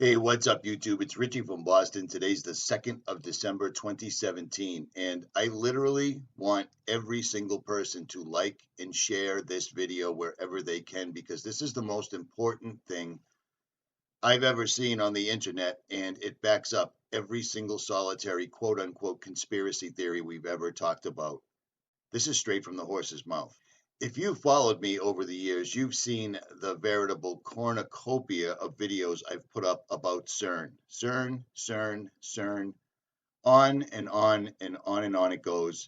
Hey, what's up, YouTube? It's Richie from Boston. Today's the 2nd of December, 2017, and I literally want every single person to like and share this video wherever they can, because this is the most important thing I've ever seen on the internet, and it backs up every single solitary quote-unquote conspiracy theory we've ever talked about. This is straight from the horse's mouth. If you've followed me over the years, you've seen the veritable cornucopia of videos I've put up about CERN. CERN, on and on and on and on it goes.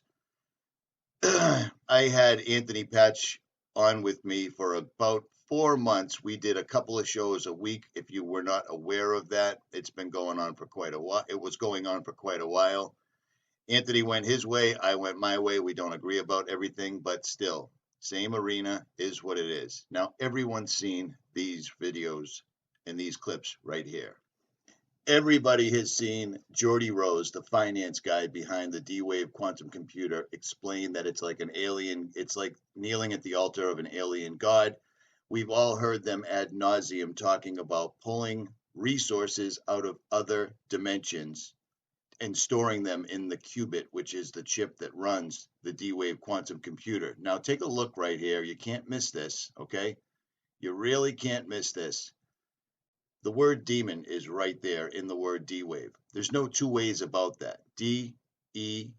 I had Anthony Patch on with me for about 4 months. We did a couple of shows a week. If you were not aware of that, it's been going on for quite a while. It was going on for quite a while. Anthony went his way, I went my way. We don't agree about everything, but still, same arena is what it is. Now, everyone's seen these videos and these clips right here. Everybody has seen Geordie Rose, the finance guy behind the D-Wave quantum computer, explain that it's like an alien, it's like kneeling at the altar of an alien god. We've all heard them ad nauseum talking about pulling resources out of other dimensions and storing them in the qubit, which is the chip that runs the D-Wave quantum computer. Now, take a look right here. You can't miss this, okay? You really can't miss this. The word demon is right there in the word D-Wave. There's no two ways about that. D-E-M-A-N.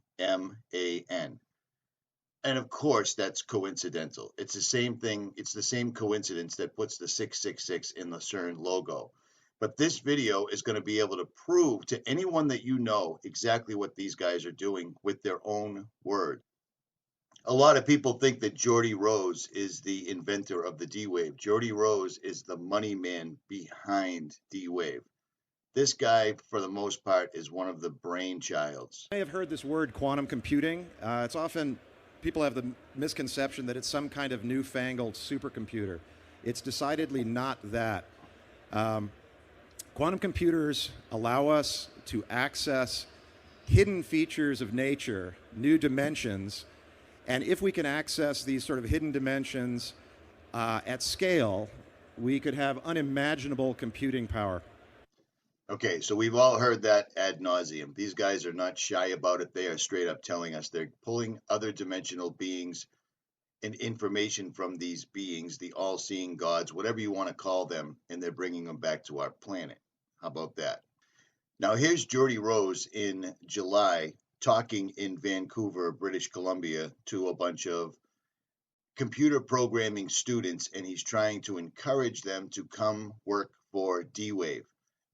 And of course, that's coincidental. It's the same thing. It's the same coincidence that puts the 666 in the CERN logo. But this video is going to be able to prove to anyone that you know exactly what these guys are doing with their own word. A lot of people think that Geordie Rose is the inventor of the D-Wave. Geordie Rose is the money man behind D-Wave. This guy, for the most part, is one of the brainchilds. I have heard this word quantum computing. It's often, people have the misconception that it's some kind of newfangled supercomputer. It's decidedly not that. Quantum computers allow us to access hidden features of nature, new dimensions, and if we can access these sort of hidden dimensions at scale, we could have unimaginable computing power. Okay, so we've all heard that ad nauseum. These guys are not shy about it. They are straight up telling us they're pulling other dimensional beings and information from these beings, the all-seeing gods, whatever you want to call them, and they're bringing them back to our planet. How about that? Now, here's Geordie Rose in July talking in Vancouver, British Columbia, to a bunch of computer programming students, and he's trying to encourage them to come work for D-Wave.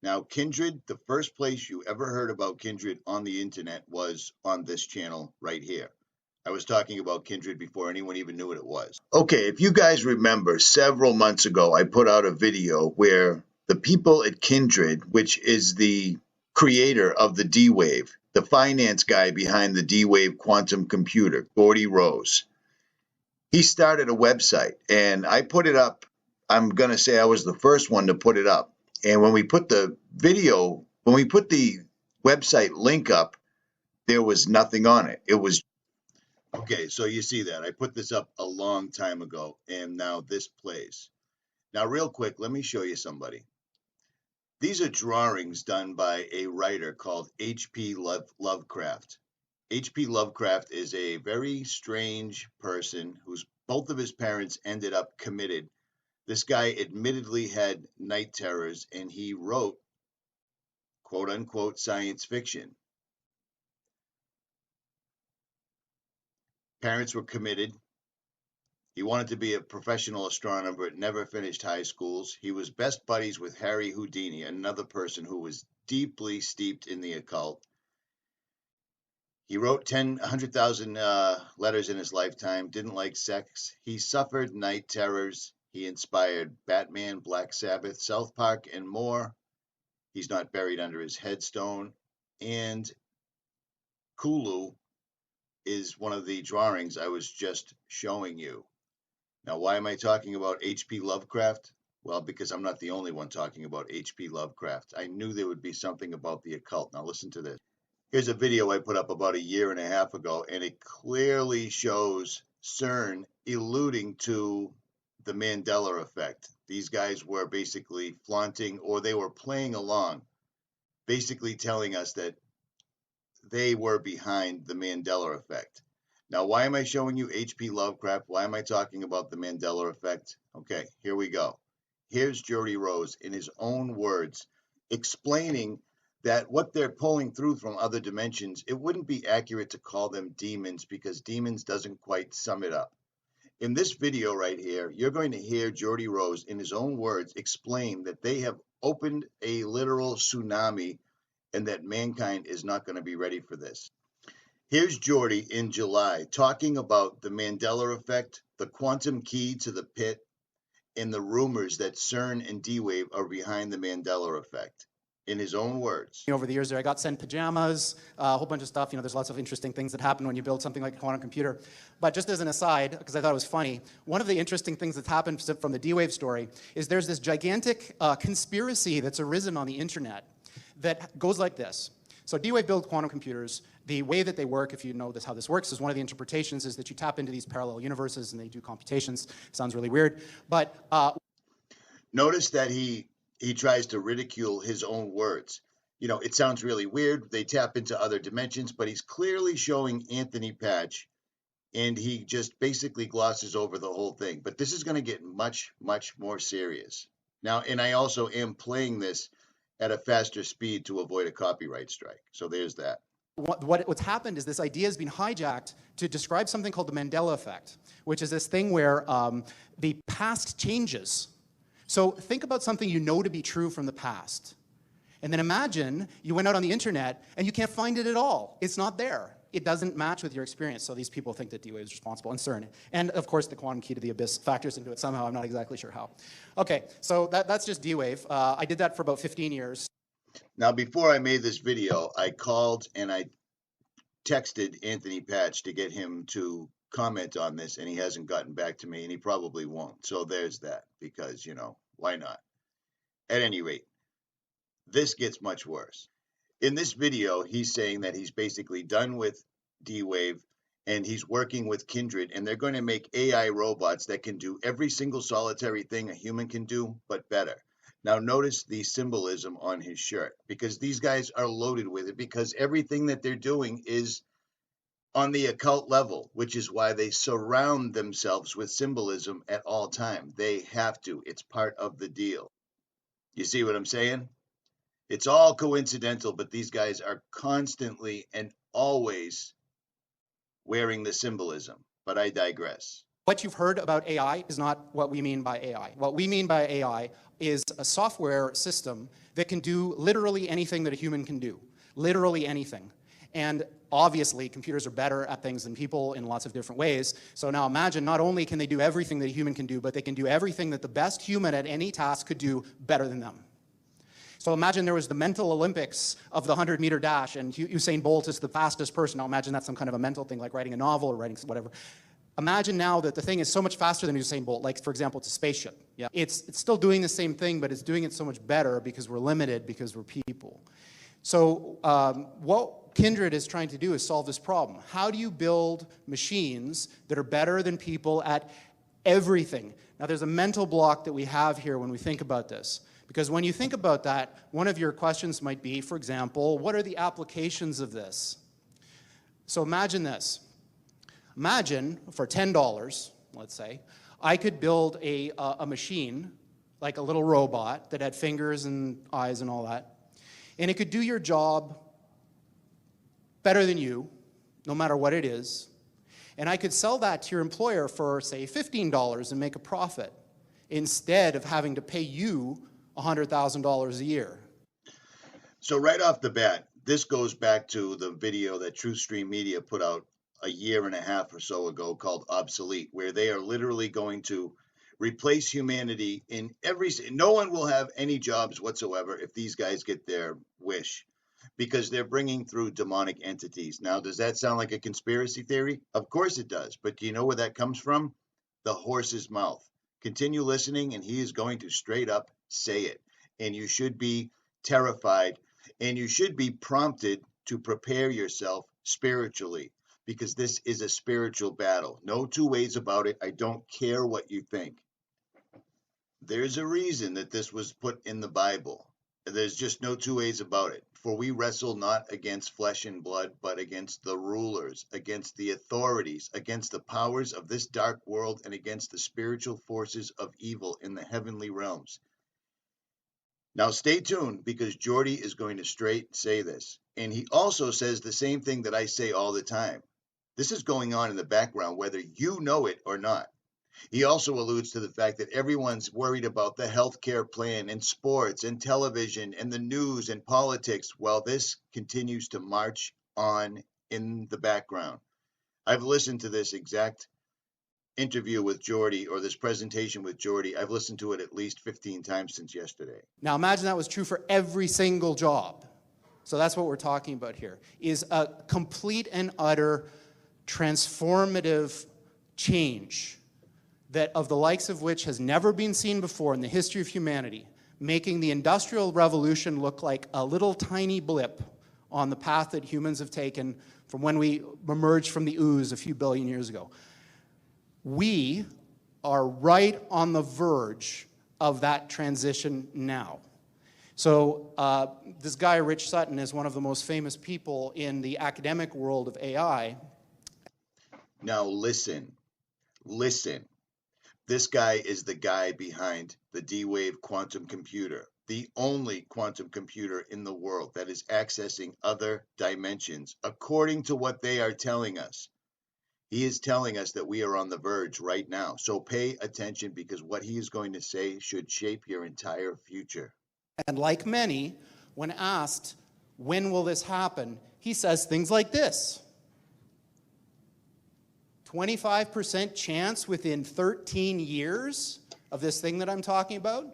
Now, Kindred, the first place you ever heard about Kindred on the internet was on this channel right here. I was talking about Kindred before anyone even knew what it was. Okay, if you guys remember, several months ago, I put out a video where the people at Kindred, which is the creator of the D-Wave, the finance guy behind the D-Wave quantum computer, Geordie Rose, he started a website, and I put it up. I'm going to say I was the first one to put it up. And when we put the video, when we put the website link up, there was nothing on it. It was okay, so you see that. I put this up a long time ago, and now this plays. Now, real quick, let me show you somebody. These are drawings done by a writer called H.P. Lovecraft. H.P. Lovecraft is a very strange person whose both of his parents ended up committed. This guy admittedly had night terrors, and he wrote, quote-unquote, science fiction. Parents were committed. He wanted to be a professional astronomer, but never finished high schools. He was best buddies with Harry Houdini, another person who was deeply steeped in the occult. He wrote 100,000 letters in his lifetime, didn't like sex. He suffered night terrors. He inspired Batman, Black Sabbath, South Park, and more. He's not buried under his headstone. And Kulu is one of the drawings I was just showing you. Now, why am I talking about H.P. Lovecraft? Well, because I'm not the only one talking about H.P. Lovecraft. I knew there would be something about the occult. Now, listen to this. Here's a video I put up about a year and a half ago, and it clearly shows CERN alluding to the Mandela effect. These guys were basically flaunting, or they were playing along, basically telling us that they were behind the Mandela effect. Now, why am I showing you H.P. Lovecraft? Why am I talking about the Mandela effect? Okay, here we go. Here's Geordie Rose in his own words explaining that what they're pulling through from other dimensions, it wouldn't be accurate to call them demons because demons doesn't quite sum it up. In this video right here, you're going to hear Geordie Rose in his own words explain that they have opened a literal tsunami and that mankind is not going to be ready for this. Here's Geordie in July talking about the Mandela effect, the quantum key to the pit, and the rumors that CERN and D-Wave are behind the Mandela effect. In his own words. Over the years there, I got sent pajamas, a whole bunch of stuff. There's lots of interesting things that happen when you build something like a quantum computer. But just as an aside, because I thought it was funny, one of the interesting things that's happened from the D-Wave story is there's this gigantic conspiracy that's arisen on the internet that goes like this. So D-Wave build quantum computers. The way that they work, if you know how this works, is one of the interpretations is that you tap into these parallel universes and they do computations. Sounds really weird. But notice that he tries to ridicule his own words. It sounds really weird. They tap into other dimensions, but he's clearly showing Anthony Patch, and he just basically glosses over the whole thing. But this is going to get much, much more serious. Now, and I also am playing this at a faster speed to avoid a copyright strike. So there's that. What's happened is this idea has been hijacked to describe something called the Mandela effect, which is this thing where the past changes. So think about something you know to be true from the past. And then imagine you went out on the internet and you can't find it at all. It's not there. It doesn't match with your experience. So these people think that D-Wave is responsible, and CERN. And of course, the quantum key to the abyss factors into it somehow. I'm not exactly sure how. Okay, so that's just D-Wave. I did that for about 15 years. Now, before I made this video, I called and I texted Anthony Patch to get him to comment on this, and he hasn't gotten back to me, and he probably won't. So there's that, because, why not? At any rate, this gets much worse. In this video, he's saying that he's basically done with D-Wave, and he's working with Kindred, and they're going to make AI robots that can do every single solitary thing a human can do, but better. Now, notice the symbolism on his shirt, because these guys are loaded with it, because everything that they're doing is on the occult level, which is why they surround themselves with symbolism at all time. They have to. It's part of the deal. You see what I'm saying? It's all coincidental, but these guys are constantly and always wearing the symbolism. But I digress. What you've heard about AI is not what we mean by AI. What we mean by AI is a software system that can do literally anything that a human can do. Literally anything. And obviously, computers are better at things than people in lots of different ways. So now imagine, not only can they do everything that a human can do, but they can do everything that the best human at any task could do better than them. So imagine there was the mental Olympics of the 100-meter dash, and Usain Bolt is the fastest person. Now imagine that's some kind of a mental thing, like writing a novel or writing whatever. Imagine now that the thing is so much faster than Usain Bolt, like, for example, it's a spaceship. Yeah. It's still doing the same thing, but it's doing it so much better because we're limited, because we're people. So what Kindred is trying to do is solve this problem. How do you build machines that are better than people at everything? Now, there's a mental block that we have here when we think about this. Because when you think about that, one of your questions might be, for example, what are the applications of this? So imagine this. Imagine for $10, let's say, I could build a machine, like a little robot that had fingers and eyes and all that, and it could do your job better than you, no matter what it is, and I could sell that to your employer for, say, $15 and make a profit, instead of having to pay you $100,000 a year. So right off the bat, this goes back to the video that TruthStream Media put out a year and a half or so ago called Obsolete, where they are literally going to replace humanity in no one will have any jobs whatsoever if these guys get their wish, because they're bringing through demonic entities. Now, does that sound like a conspiracy theory? Of course it does. But do you know where that comes from? The horse's mouth. Continue listening, and he is going to straight up say it. And you should be terrified, and you should be prompted to prepare yourself spiritually, because this is a spiritual battle. No two ways about it. I don't care what you think. There's a reason that this was put in the Bible. There's just no two ways about it. For we wrestle not against flesh and blood, but against the rulers, against the authorities, against the powers of this dark world, and against the spiritual forces of evil in the heavenly realms. Now stay tuned, because Jordy is going to straight say this. And he also says the same thing that I say all the time. This is going on in the background, whether you know it or not. He also alludes to the fact that everyone's worried about the healthcare plan and sports and television and the news and politics, while this continues to march on in the background. I've listened to this exact interview with Jordy, or this presentation with Jordy. I've listened to it at least 15 times since yesterday. Now imagine that was true for every single job. So that's what we're talking about here, is a complete and utter transformative change that of the likes of which has never been seen before in the history of humanity, making the Industrial Revolution look like a little tiny blip on the path that humans have taken from when we emerged from the ooze a few billion years ago. We are right on the verge of that transition now. So this guy, Rich Sutton, is one of the most famous people in the academic world of AI. Now listen. This guy is the guy behind the D-Wave quantum computer, the only quantum computer in the world that is accessing other dimensions, according to what they are telling us. He is telling us that we are on the verge right now. So pay attention, because what he is going to say should shape your entire future. And like many, when asked, when will this happen, he says things like this. 25% chance within 13 years of this thing that I'm talking about.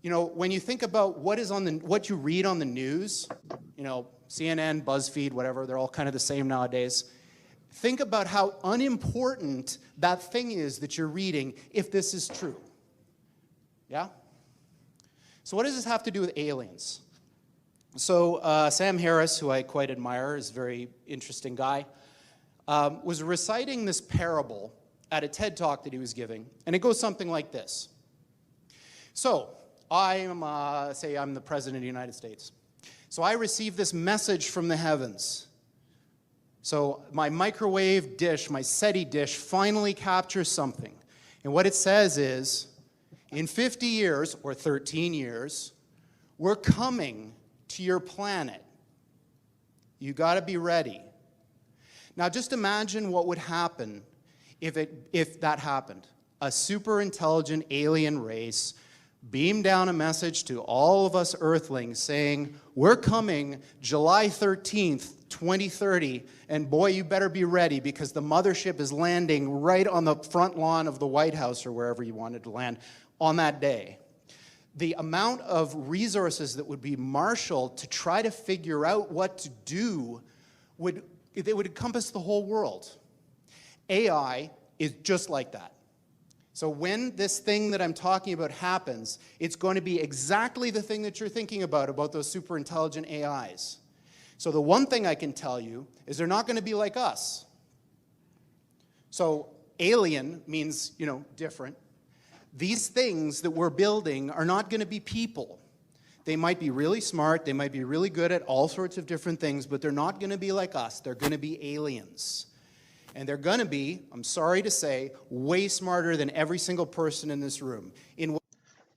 You know, when you think about what you read on the news, you know, CNN, BuzzFeed, whatever, they're all kind of the same nowadays. Think about how unimportant that thing is that you're reading if this is true. Yeah? So what does this have to do with aliens? So Sam Harris, who I quite admire, is a very interesting guy, was reciting this parable at a TED Talk that he was giving, and it goes something like this. So, say I'm the President of the United States. So I receive this message from the heavens. So my microwave dish, my SETI dish, finally captures something. And what it says is, in 50 years, or 13 years, we're coming to your planet. You got to be ready. Now just imagine what would happen if that happened. A super intelligent alien race beamed down a message to all of us Earthlings saying, we're coming July 13th, 2030, and boy, you better be ready, because the mothership is landing right on the front lawn of the White House, or wherever you wanted to land, on that day. The amount of resources that would be marshaled to try to figure out what to do would encompass the whole world. AI is just like that. So when this thing that I'm talking about happens, it's going to be exactly the thing that you're thinking about those super intelligent AIs. So the one thing I can tell you is they're not going to be like us. So alien means, you know, different. These things that we're building are not going to be people. They might be really smart, they might be really good at all sorts of different things, but they're not going to be like us. They're going to be aliens. And they're going to be, I'm sorry to say, way smarter than every single person in this room.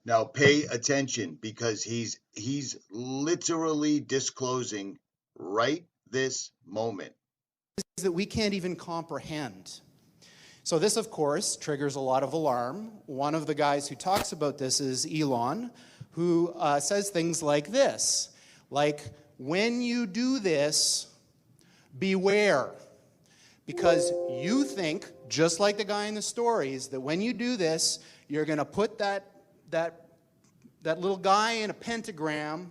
Now pay attention, because he's literally disclosing right this moment that we can't even comprehend. So this, of course, triggers a lot of alarm. One of the guys who talks about this is Elon, who says things like this, like, when you do this, beware. Because you think, just like the guy in the stories, that when you do this, you're going to put that little guy in a pentagram,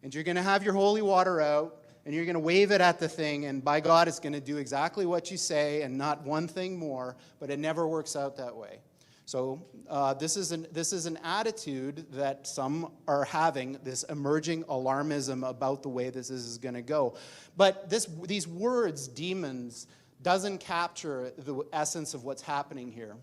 and you're going to have your holy water out, and you're going to wave it at the thing, and by God, it's going to do exactly what you say and not one thing more, but it never works out that way. So this is an attitude that some are having, this emerging alarmism about the way this is going to go. But these words, demons, doesn't capture the essence of what's happening here.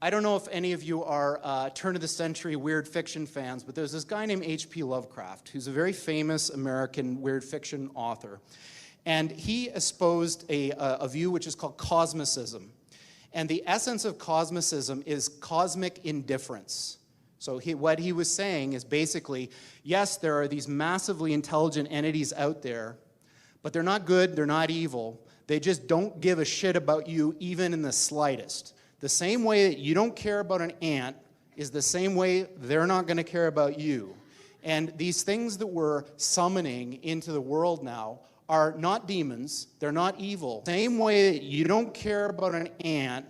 I don't know if any of you are turn-of-the-century weird fiction fans, but there's this guy named H.P. Lovecraft, who's a very famous American weird fiction author. And he espoused a view which is called cosmicism. And the essence of cosmicism is cosmic indifference. So what he was saying is basically, yes, there are these massively intelligent entities out there, but they're not good, they're not evil. They just don't give a shit about you even in the slightest. The same way that you don't care about an ant is the same way they're not going to care about you. And these things that we're summoning into the world now are not demons, they're not evil. Same way that you don't care about an ant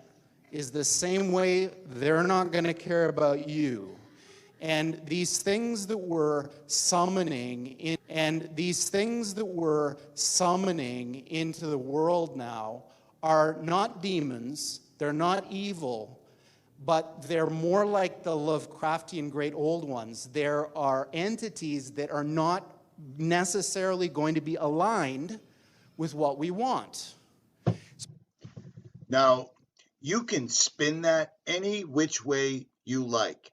is the same way they're not going to care about you. And these things that we're summoning into the world now are not demons, they're not evil, but they're more like the Lovecraftian great old ones. There are entities that are not necessarily going to be aligned with what we want. Now, you can spin that any which way you like.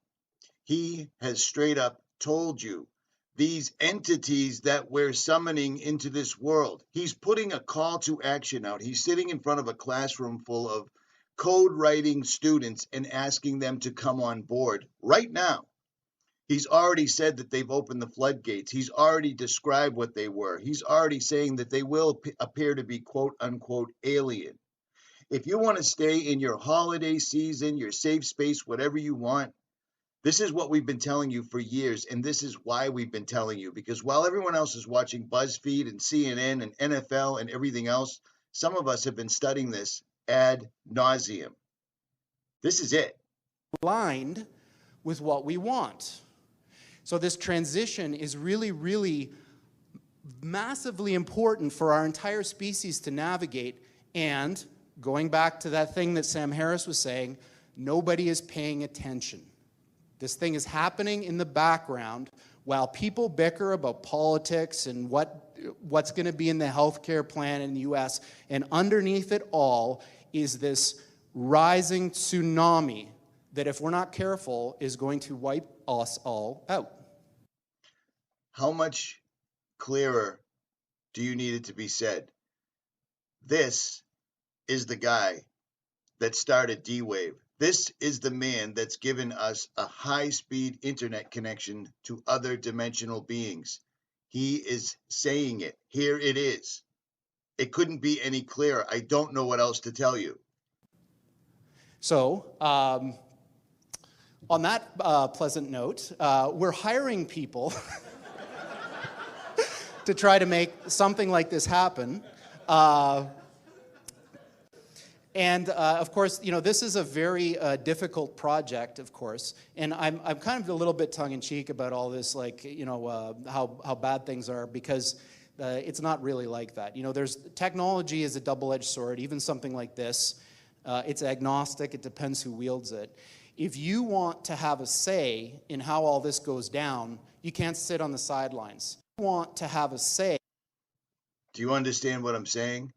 He has straight up told you these entities that we're summoning into this world. He's putting a call to action out. He's sitting in front of a classroom full of code writing students and asking them to come on board right now. He's already said that they've opened the floodgates. He's already described what they were. He's already saying that they will appear to be quote unquote alien. If you want to stay in your holiday season, your safe space, whatever you want, this is what we've been telling you for years, and this is why we've been telling you, because while everyone else is watching BuzzFeed and CNN and NFL and everything else, some of us have been studying this ad nauseum. This is it. Aligned with what we want. So this transition is really, really massively important for our entire species to navigate. And going back to that thing that Sam Harris was saying, nobody is paying attention. This thing is happening in the background while people bicker about politics and what's going to be in the healthcare plan in the US. And underneath it all is this rising tsunami that, if we're not careful, is going to wipe us all out. How much clearer do you need it to be said? This is the guy that started D-Wave. This is the man that's given us a high-speed internet connection to other dimensional beings. He is saying it. Here it is. It couldn't be any clearer. I don't know what else to tell you. So, on that pleasant note, we're hiring people to try to make something like this happen. Of course, you know, this is a very difficult project, of course, and I'm kind of a little bit tongue-in-cheek about all this, like, you know, how bad things are, because it's not really like that. You know, technology is a double-edged sword. Even something like this, it's agnostic. It depends who wields it. If you want to have a say in how all this goes down, you can't sit on the sidelines. You want to have a say. Do you understand what I'm saying?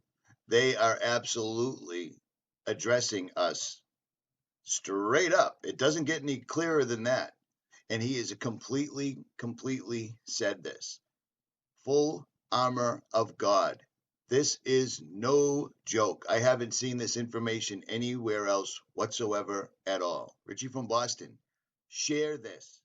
They are absolutely addressing us straight up. It doesn't get any clearer than that. And he is completely said this. Full armor of God. This is no joke. I haven't seen this information anywhere else whatsoever at all. Richie from Boston, share this.